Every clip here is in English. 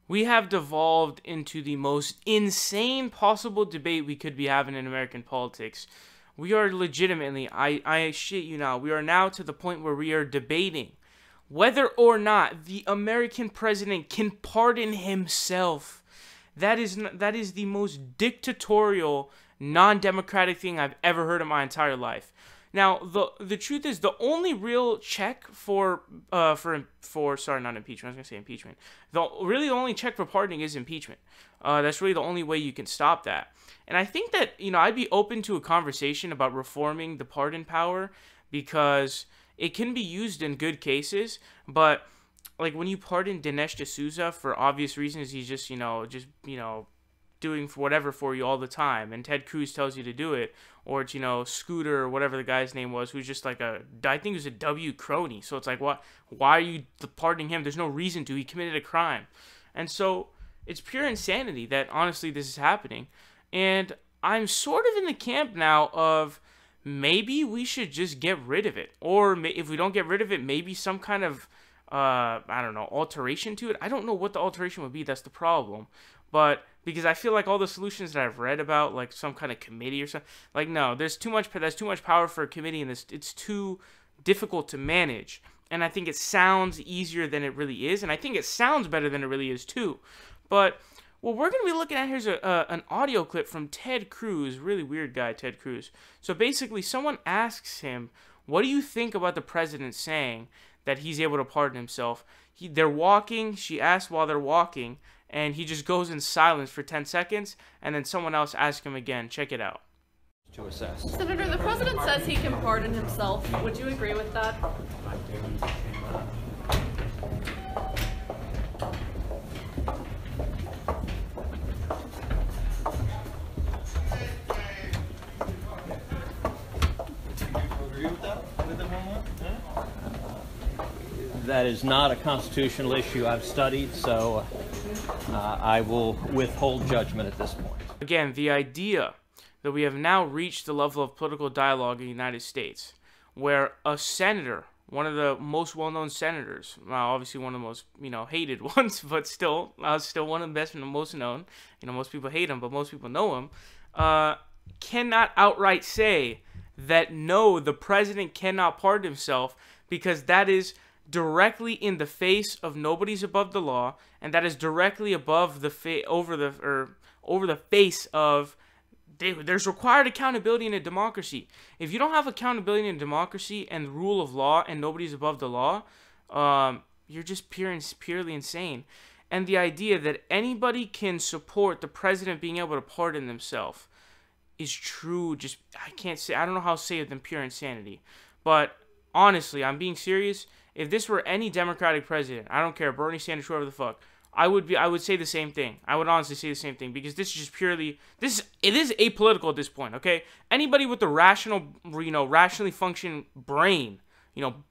We have devolved into the most insane possible debate we could be having in American politics. We are legitimately, I shit you not, we are now to the point where we are debating whether or not the American president can pardon himself. That is the most dictatorial, non-democratic thing I've ever heard in my entire life. Now, the truth is, the only real check for sorry, not impeachment. I was gonna say impeachment. The only check for pardoning is impeachment. That's really the only way you can stop that. And I think that, I'd be open to a conversation about reforming the pardon power, because it can be used in good cases, but like when you pardon Dinesh D'Souza for obvious reasons, he's just doing whatever for you all the time, and Ted Cruz tells you to do it, or it's, Scooter or whatever the guy's name was, who's just like I think it was a W crony. So it's like, why are you pardoning him? There's no reason to. He committed a crime. And so it's pure insanity that honestly this is happening. And I'm sort of in the camp now of maybe we should just get rid of it, or if we don't get rid of it, maybe some kind of I don't know, alteration to it. I don't know what the alteration would be. That's the problem. But because I feel like all the solutions that I've read about, like some kind of committee or something, like no, there's too much power for a committee, and it's too difficult to manage. And I think it sounds easier than it really is, and I think it sounds better than it really is too. But what we're going to be looking at here is an audio clip from Ted Cruz, really weird guy, Ted Cruz. So basically, someone asks him, what do you think about the president saying that he's able to pardon himself? They're walking, she asks while they're walking, and he just goes in silence for 10 seconds, and then someone else asks him again. Check it out. To assess. Senator, the president says he can pardon himself. Would you agree with that? That is not a constitutional issue I've studied, so I will withhold judgment at this point. Again, the idea that we have now reached the level of political dialogue in the United States where a senator, one of the most well-known senators, well, obviously one of the most, hated ones, but still one of the best and the most known, most people hate him, but most people know him, cannot outright say that no, the president cannot pardon himself, because that is directly in the face of nobody's above the law, and that is directly above the over the face of there's required accountability in a democracy. If you don't have accountability in a democracy and the rule of law and nobody's above the law, you're just purely insane. And the idea that anybody can support the president being able to pardon themselves is true. I don't know how to say it than pure insanity. But honestly, I'm being serious. If this were any Democratic president, I don't care, Bernie Sanders, whoever the fuck, I would say the same thing. I would honestly say the same thing, because this is just purely, it is apolitical at this point, okay? Anybody with the rationally functioning brain,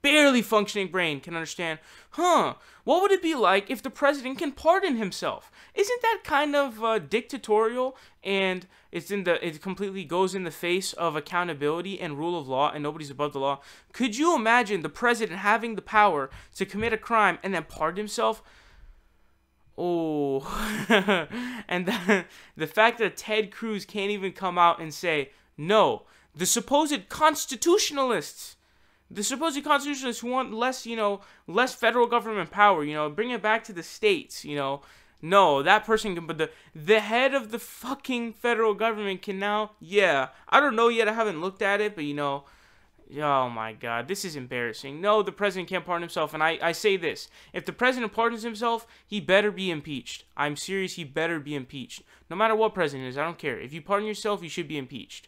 barely functioning brain can understand, what would it be like if the president can pardon himself? Isn't that kind of dictatorial? And it completely goes in the face of accountability and rule of law, and nobody's above the law. Could you imagine the president having the power to commit a crime and then pardon himself? Oh, and the fact that Ted Cruz can't even come out and say, no, the supposed constitutionalists who want less federal government power, bring it back to the states, no, that person can, but the head of the fucking federal government can now, I don't know yet, I haven't looked at it, but oh my god, this is embarrassing. No, the president can't pardon himself, and I say this, if the president pardons himself, he better be impeached. I'm serious, he better be impeached. No matter what president is, I don't care. If you pardon yourself, you should be impeached.